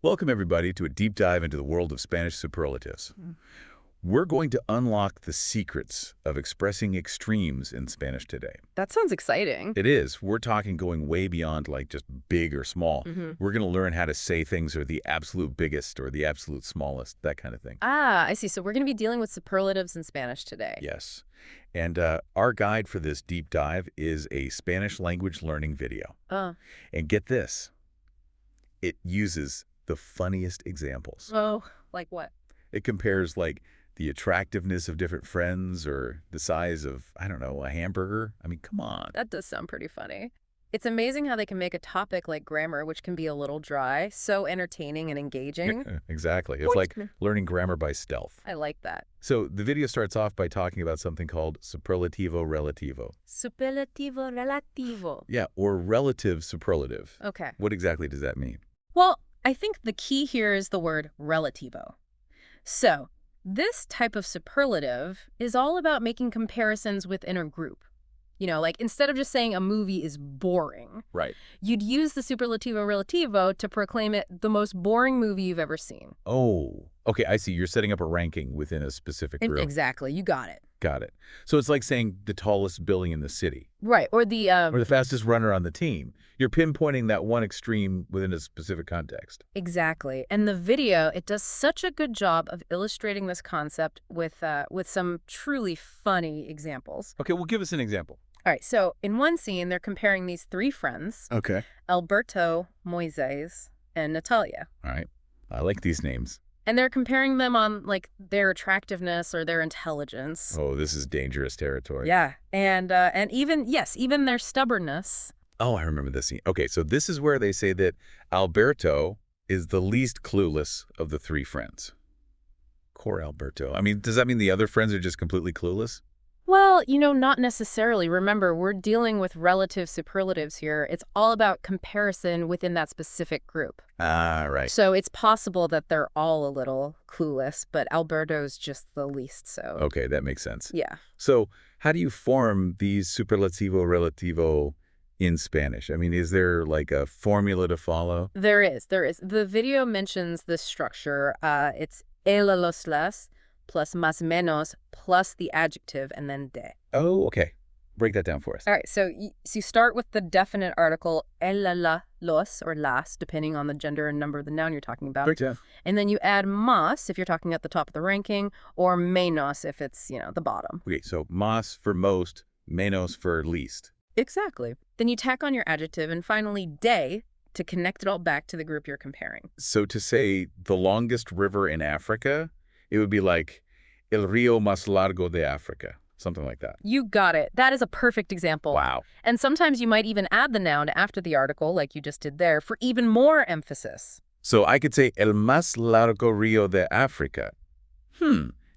Welcome, everybody, to a deep dive into the world of Spanish superlatives. We're going to unlock the secrets of expressing extremes in Spanish today. That sounds exciting. It is. We're talking going way beyond like just big or small. We're going to learn how to say things are the absolute biggest or the absolute smallest, that kind of thing. Ah, I see. So we're going to be dealing with superlatives in Spanish today. Yes. And our guide for this deep dive is a Spanish language learning video. And get this, it uses the funniest examples. Oh, like what? It compares like the attractiveness of different friends or the size of, I don't know, a hamburger. I mean, come on. That does sound pretty funny. It's amazing how they can make a topic like grammar, which can be a little dry, so entertaining and engaging. Exactly. It's like learning grammar by stealth. I like that. So the video starts off by talking about something called superlativo relativo. Superlativo relativo. Yeah, or relative superlative. Okay. What exactly does that mean? Well, I think the key here is the word relativo. So, this type of superlative is all about making comparisons within a group. You know, like instead of just saying a movie is boring, Right. you'd use the superlativo relativo to proclaim it the most boring movie you've ever seen. Oh, okay, I see. You're setting up a ranking within a specific group. Exactly, you got it. Got it. So it's like saying the tallest building in the city. Right, or the Or the fastest runner on the team. You're pinpointing that one extreme within a specific context. exactly. And the video, it does such a good job of illustrating this concept with some truly funny examples. Okay, well, give us an example. All right, so in one scene, they're comparing these three friends, Okay. Alberto, Moises, and Natalia. All right. I like these names. And they're comparing them on, like, their attractiveness or their intelligence. Oh, this is dangerous territory. Yeah, and even, yes, even their stubbornness. Oh, I remember this scene. Okay, so this is where they say that Alberto is the least clueless of the three friends. Poor Alberto. I mean, does that mean the other friends are just completely clueless? Well, not necessarily. Remember, we're dealing with relative superlatives here. It's all about comparison within that specific group. Ah, right. So it's possible that they're all a little clueless, but Alberto's just the least so. Okay, that makes sense. Yeah. So how do you form these superlativo relativo in Spanish? I mean, is there like a formula to follow? There is. The video mentions this structure. It's el, los, las, plus más menos, plus the adjective, and then de. Oh, okay. Break that down for us. All right, so you start with the definite article, el, la, los, or las, depending on the gender and number of the noun you're talking about. Break down. And then you add más if you're talking at the top of the ranking, or menos if it's, the bottom. Okay, so más for most, menos for least. Exactly. Then you tack on your adjective, and finally de to connect it all back to the group you're comparing. So to say the longest river in Africa, it would be like el río más largo de África, something like that. You got it. That is a perfect example. Wow. And sometimes you might even add the noun after the article, like you just did there, for even more emphasis. So I could say el más largo río de África.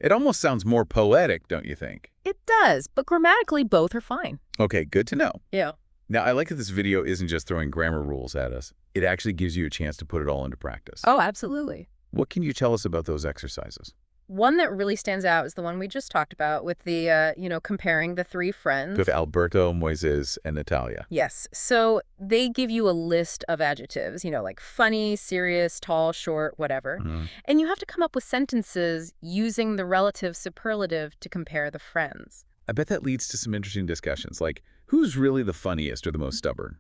It almost sounds more poetic, don't you think? It does, but grammatically both are fine. Okay, good to know. Yeah. Now, I like that this video isn't just throwing grammar rules at us. It actually gives you a chance to put it all into practice. Oh, absolutely. What can you tell us about those exercises? One that really stands out is the one we just talked about with the, comparing the three friends. With Alberto, Moises, and Natalia. Yes. So they give you a list of adjectives, like funny, serious, tall, short, whatever. And you have to come up with sentences using the relative superlative to compare the friends. I bet that leads to some interesting discussions, like who's really the funniest or the most stubborn?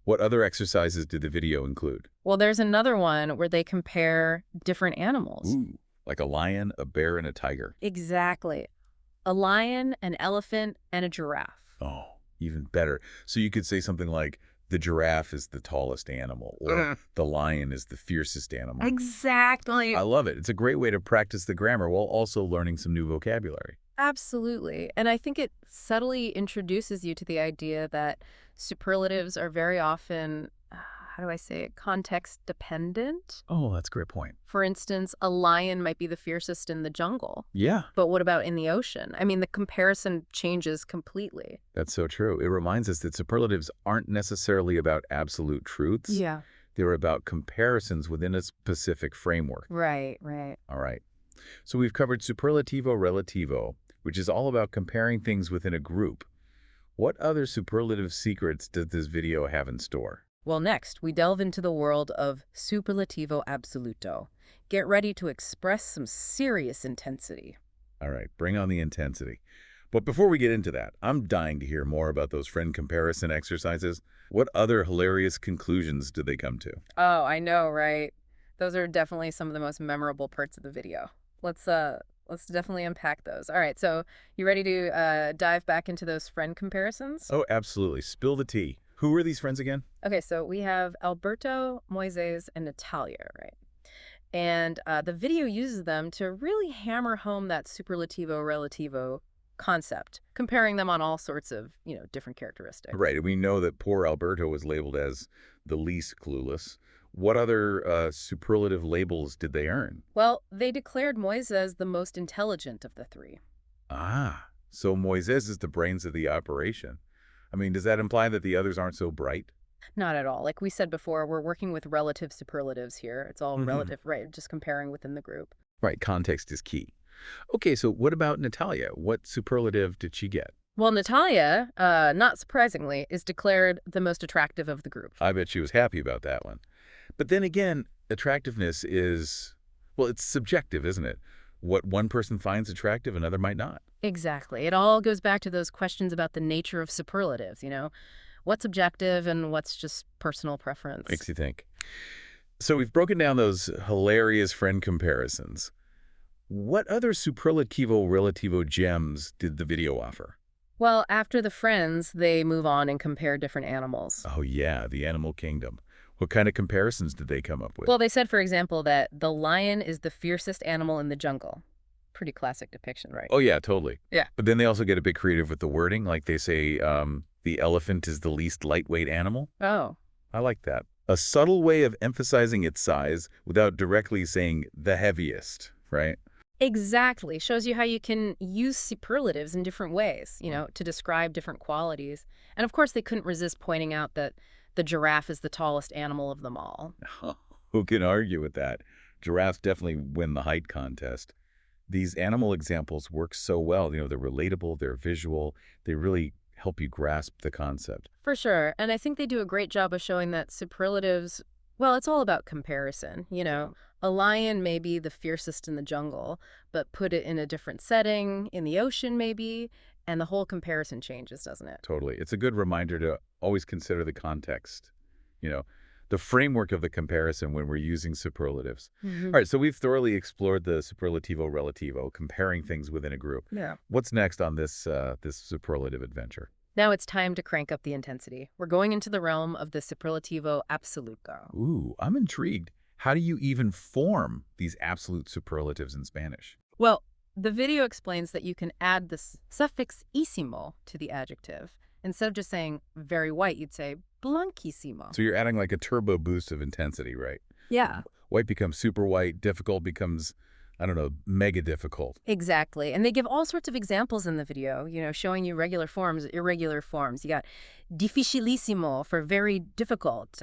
What other exercises did the video include? Well, there's another one where they compare different animals. Ooh, like a lion, a bear, and a tiger. Exactly. A lion, an elephant, and a giraffe. Oh, even better. So you could say something like, the giraffe is the tallest animal, or the lion is the fiercest animal. Exactly. I love it. It's a great way to practice the grammar while also learning some new vocabulary. Absolutely. And I think it subtly introduces you to the idea that superlatives are very often, how do I say it, context dependent. Oh, that's a great point. For instance, a lion might be the fiercest in the jungle. Yeah. But what about in the ocean? I mean, the comparison changes completely. That's so true. It reminds us that superlatives aren't necessarily about absolute truths. Yeah. They're about comparisons within a specific framework. Right. All right. So we've covered superlativo relativo, which is all about comparing things within a group. What other superlative secrets does this video have in store? Well, next, we delve into the world of superlativo absoluto. Get ready to express some serious intensity. All right, bring on the intensity. But before we get into that, I'm dying to hear more about those friend comparison exercises. What other hilarious conclusions did they come to? Oh, I know, right? Those are definitely some of the most memorable parts of the video. Let's definitely unpack those. All right, so you ready to dive back into those friend comparisons? Oh, absolutely. Spill the tea. Who were these friends again? Okay, so we have Alberto, Moises, and Natalia, right? And the video uses them to really hammer home that superlativo relativo concept, comparing them on all sorts of, different characteristics. Right, we know that poor Alberto was labeled as the least clueless. What other superlative labels did they earn? Well, they declared Moises the most intelligent of the three. Ah, so Moises is the brains of the operation. I mean, does that imply that the others aren't so bright? Not at all. Like we said before, we're working with relative superlatives here. It's all Hmm. relative, right? Just comparing within the group. Right, context is key. Okay, so what about Natalia? What superlative did she get? Well, Natalia, not surprisingly, is declared the most attractive of the group. I bet she was happy about that one. But then again, attractiveness is, well, it's subjective, isn't it? What one person finds attractive, another might not. Exactly. It all goes back to those questions about the nature of superlatives. What's objective and what's just personal preference. Makes you think. So we've broken down those hilarious friend comparisons. What other superlativo relativo gems did the video offer? Well, after the friends, they move on and compare different animals. Oh yeah, the animal kingdom. What kind of comparisons did they come up with? Well, they said, for example, that the lion is the fiercest animal in the jungle. Pretty classic depiction, right? Oh yeah, totally. Yeah. But then they also get a bit creative with the wording, like they say the elephant is the least lightweight animal. Oh, I like that. A subtle way of emphasizing its size without directly saying the heaviest, right? exactly. Shows you how you can use superlatives in different ways, to describe different qualities. And of course, they couldn't resist pointing out that the giraffe is the tallest animal of them all. Who can argue with that? Giraffes definitely win the height contest. These animal examples work so well. They're relatable, they're visual, they really help you grasp the concept. For sure. And I think they do a great job of showing that superlatives, well, it's all about comparison. A lion may be the fiercest in the jungle, but put it in a different setting, in the ocean maybe, and the whole comparison changes, doesn't it? Totally. It's a good reminder to always consider the context, you know, the framework of the comparison when we're using superlatives. Hmm. All right, so we've thoroughly explored the superlativo relativo, comparing things within a group. Yeah. What's next on this superlative adventure? Now it's time to crank up the intensity. We're going into the realm of the superlativo absoluto. Ooh, I'm intrigued. How do you even form these absolute superlatives in Spanish? Well, the video explains that you can add this suffix ísimo to the adjective. Instead of just saying very white, you'd say blanquísimo. So you're adding like a turbo boost of intensity, right? Yeah. White becomes super white, difficult becomes, I don't know, mega difficult. Exactly. And they give all sorts of examples in the video, showing you regular forms, irregular forms. You got difficilissimo for very difficult,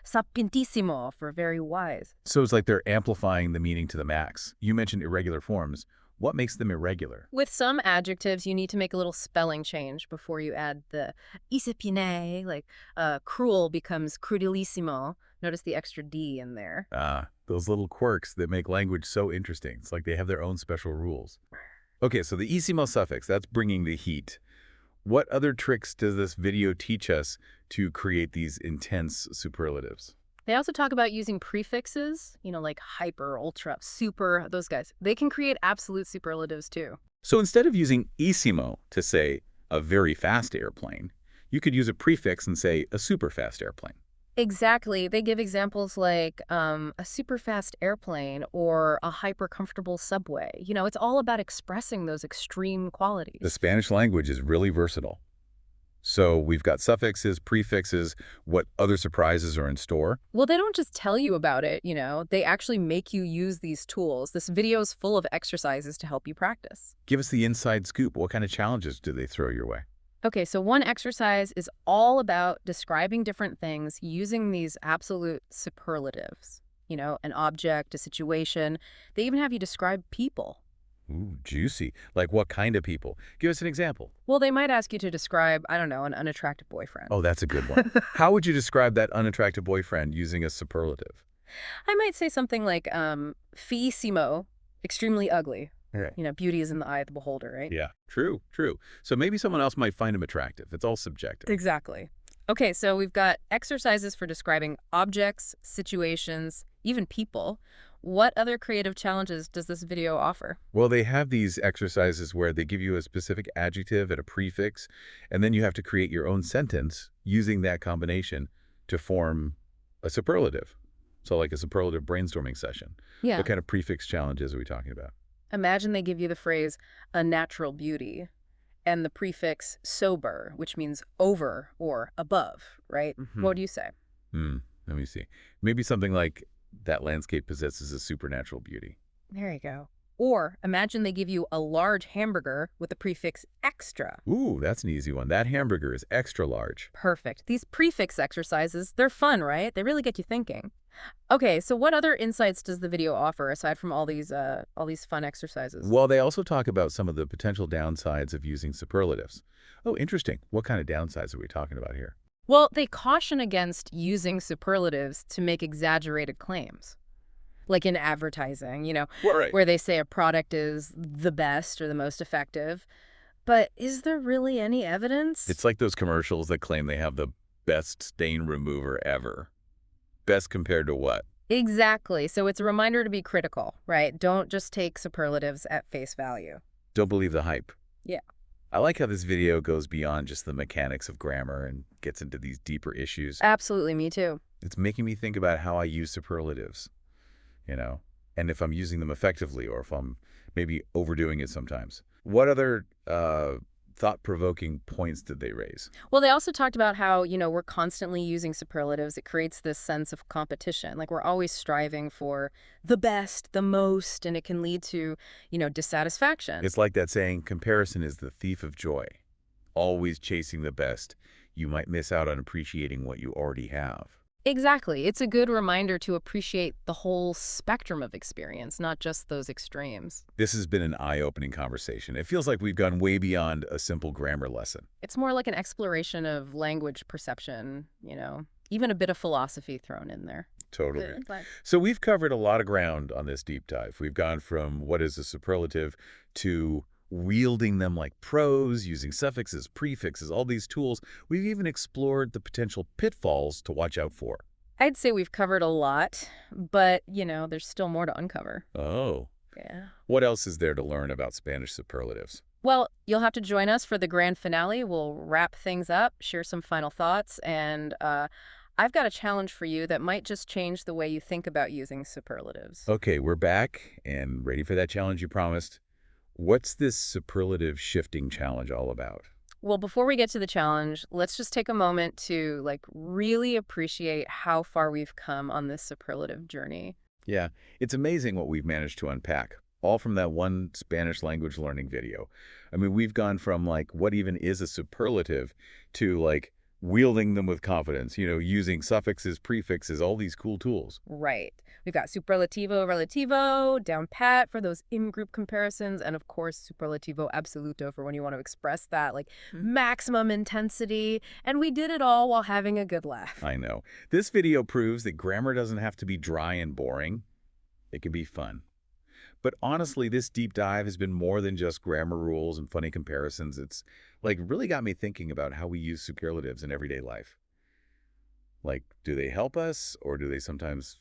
sapientissimo for very wise. So it's like they're amplifying the meaning to the max. You mentioned irregular forms. What makes them irregular? With some adjectives, you need to make a little spelling change before you add the isipine, like cruel becomes crudilissimo. Notice the extra D in there. Ah, those little quirks that make language so interesting. It's like they have their own special rules. Okay, so the ísimo suffix, that's bringing the heat. What other tricks does this video teach us to create these intense superlatives? They also talk about using prefixes, like hyper, ultra, super, those guys. They can create absolute superlatives too. So instead of using ísimo to say a very fast airplane, you could use a prefix and say a super fast airplane. Exactly. They give examples like a super fast airplane or a hyper comfortable subway. It's all about expressing those extreme The qualities. Spanish language is really versatile. So we've got suffixes, prefixes, what other surprises are in store. Well, they don't just tell you about it. They actually make you use these tools. This video is full of exercises to help you practice. Give us the inside scoop. What kind of challenges do they throw your way? Okay, so one exercise is all about describing different things using these absolute superlatives. An object, a situation. They even have you describe people. Ooh, juicy. Like what kind of people? Give us an example. Well, they might ask you to describe, I don't know, an unattractive boyfriend. Oh, that's a good one. How would you describe that unattractive boyfriend using a superlative? I might say something like, feísimo, extremely ugly. Okay. Beauty is in the eye of the beholder, right? Yeah, true, true. So maybe someone else might find him attractive. It's all subjective. Exactly. Okay, so we've got exercises for describing objects, situations, even people. What other creative challenges does this video offer? Well, they have these exercises where they give you a specific adjective and a prefix, and then you have to create your own sentence using that combination to form a superlative. So like a superlative brainstorming session. Yeah. What kind of prefix challenges are we talking about? Imagine they give you the phrase, a natural beauty, and the prefix sober, which means over or above, right? What do you say? Let me see. Maybe something like, that landscape possesses a supernatural beauty. There you go. Or imagine they give you a large hamburger with the prefix extra. Ooh, that's an easy one. That hamburger is extra large. Perfect. These prefix exercises, they're fun, right? They really get you thinking. Okay, so what other insights does the video offer aside from all these fun exercises? Well, they also talk about some of the potential downsides of using superlatives. Oh, interesting. What kind of downsides are we talking about here? Well, they caution against using superlatives to make exaggerated claims. Like in advertising, Well, right. where they say a product is the best or the most effective. But is there really any evidence? It's like those commercials that claim they have the best stain remover ever. Best compared to what? Exactly. So it's a reminder to be critical, right? Don't just take superlatives at face value. Don't believe the hype. Yeah. I like how this video goes beyond just the mechanics of grammar and gets into these deeper issues. Absolutely, me too. It's making me think about how I use superlatives, and if I'm using them effectively or if I'm maybe overdoing it sometimes. What other thought-provoking points did they raise? Well, they also talked about how, we're constantly using superlatives. It creates this sense of competition. Like we're always striving for the best, the most, and it can lead to, dissatisfaction. It's like that saying, comparison is the thief of joy. Always chasing the best. You might miss out on appreciating what you already have. Exactly. It's a good reminder to appreciate the whole spectrum of experience, not just those extremes. This has been an eye-opening conversation. It feels like we've gone way beyond a simple grammar lesson. It's more like an exploration of language perception, even a bit of philosophy thrown in there. Totally. But So we've covered a lot of ground on this deep dive. We've gone from what is a superlative to wielding them like pros, using suffixes, prefixes, all these tools. We've even explored the potential pitfalls to watch out for. I'd say we've covered a lot, but, there's still more to uncover. Oh. Yeah. What else is there to learn about Spanish superlatives? Well, you'll have to join us for the grand finale. We'll wrap things up, share some final thoughts, and I've got a challenge for you that might just change the way you think about using superlatives. Okay, we're back and ready for that challenge you promised. What's this superlative shifting challenge all about? Well, before we get to the challenge, let's just take a moment to really appreciate how far we've come on this superlative journey. Yeah, it's amazing what we've managed to unpack, all from that one Spanish language learning video. I mean, we've gone from what even is a superlative to wielding them with confidence, using suffixes, prefixes, all these cool tools. Right. We've got superlativo relativo, down pat for those in-group comparisons, and of course superlativo absoluto for when you want to express that maximum intensity. And we did it all while having a good laugh. I know. This video proves that grammar doesn't have to be dry and boring. It can be fun. But honestly, this deep dive has been more than just grammar rules and funny comparisons. It's really got me thinking about how we use superlatives in everyday life. Do they help us or do they sometimes,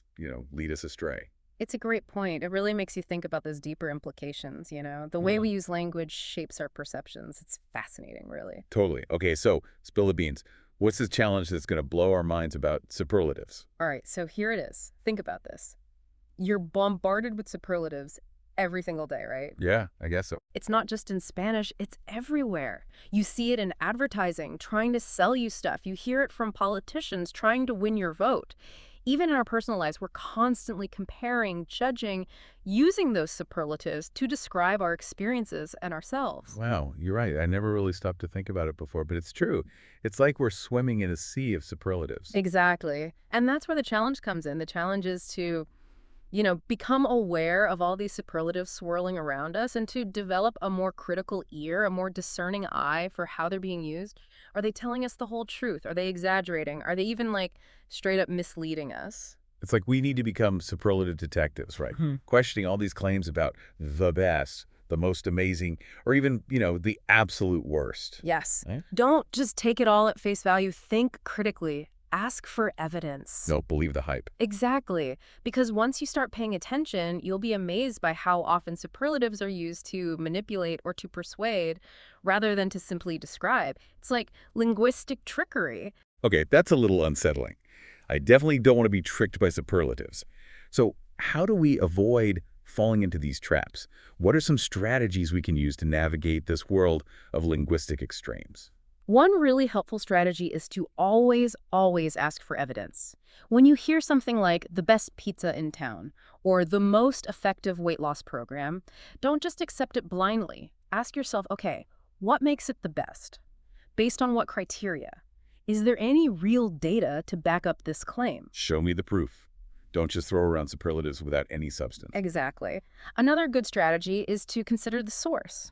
lead us astray? It's a great point. It really makes you think about those deeper implications, The way we use language shapes our perceptions. It's fascinating, really. Totally. Okay, so spill the beans. What's the challenge that's going to blow our minds about superlatives? All right, so here it is. Think about this. You're bombarded with superlatives every single day, right? Yeah, I guess so. It's not just in Spanish, it's everywhere. You see it in advertising, trying to sell you stuff. You hear it from politicians trying to win your vote. Even in our personal lives, we're constantly comparing, judging, using those superlatives to describe our experiences and ourselves. Wow, you're right. I never really stopped to think about it before, but it's true. It's like we're swimming in a sea of superlatives. Exactly. And that's where the challenge comes in. The challenge is to Become aware of all these superlatives swirling around us and to develop a more critical ear, a more discerning eye for how they're being used. Are they telling us the whole truth? Are they exaggerating? Are they even like straight up misleading us? It's like we need to become superlative detectives, right? Mhm. Questioning all these claims about the best, the most amazing, or even, the absolute worst. Yes. Right? Don't just take it all at face value. Think critically. Ask for evidence. Don't believe the hype. Exactly. Because once you start paying attention, you'll be amazed by how often superlatives are used to manipulate or to persuade rather than to simply describe. It's like linguistic trickery. Okay, that's a little unsettling. I definitely don't want to be tricked by superlatives. So how do we avoid falling into these traps? What are some strategies we can use to navigate this world of linguistic extremes? One really helpful strategy is to always ask for evidence. When you hear something like the best pizza in town or the most effective weight loss program, don't just accept it blindly. Ask yourself, okay, what makes it the best? Based on what criteria? Is there any real data to back up this claim? Show me the proof. Don't just throw around superlatives without any substance. Exactly. Another good strategy is to consider the source.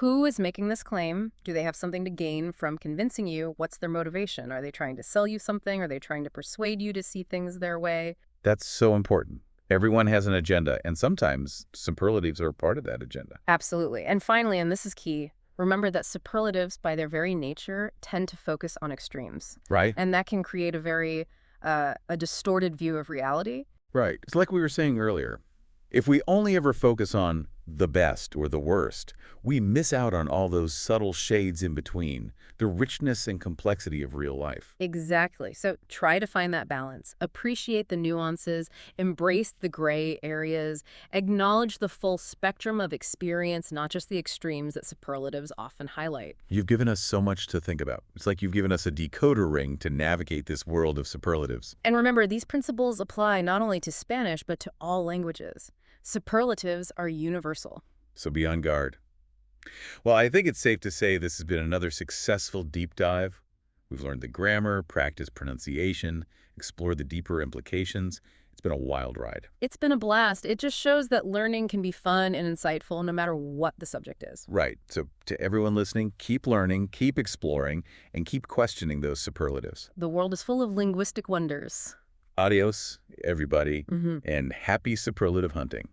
Who is making this claim? Do they have something to gain from convincing you? What's their motivation? Are they trying to sell you something? Are they trying to persuade you to see things their way? That's so important. Everyone has an agenda, and sometimes superlatives are a part of that agenda. Absolutely. And finally, and this is key, remember that superlatives, by their very nature, tend to focus on extremes. Right? And that can create a distorted view of reality. Right. It's like we were saying earlier. If we only ever focus on the best or the worst, we miss out on all those subtle shades in between, the richness and complexity of real life. Exactly. So try to find that balance. Appreciate the nuances, embrace the gray areas, acknowledge the full spectrum of experience, not just the extremes that superlatives often highlight. You've given us so much to think about. It's like you've given us a decoder ring to navigate this world of superlatives. And remember, these principles apply not only to Spanish, but to all languages. Superlatives are universal. So be on guard. Well, I think it's safe to say this has been another successful deep dive. We've learned the grammar, practiced pronunciation, explored the deeper implications. It's been a wild ride. It's been a blast. It just shows that learning can be fun and insightful no matter what the subject is. Right. So to everyone listening, keep learning, keep exploring, and keep questioning those superlatives. The world is full of linguistic wonders. Adios, everybody, Mhm. and happy superlative hunting.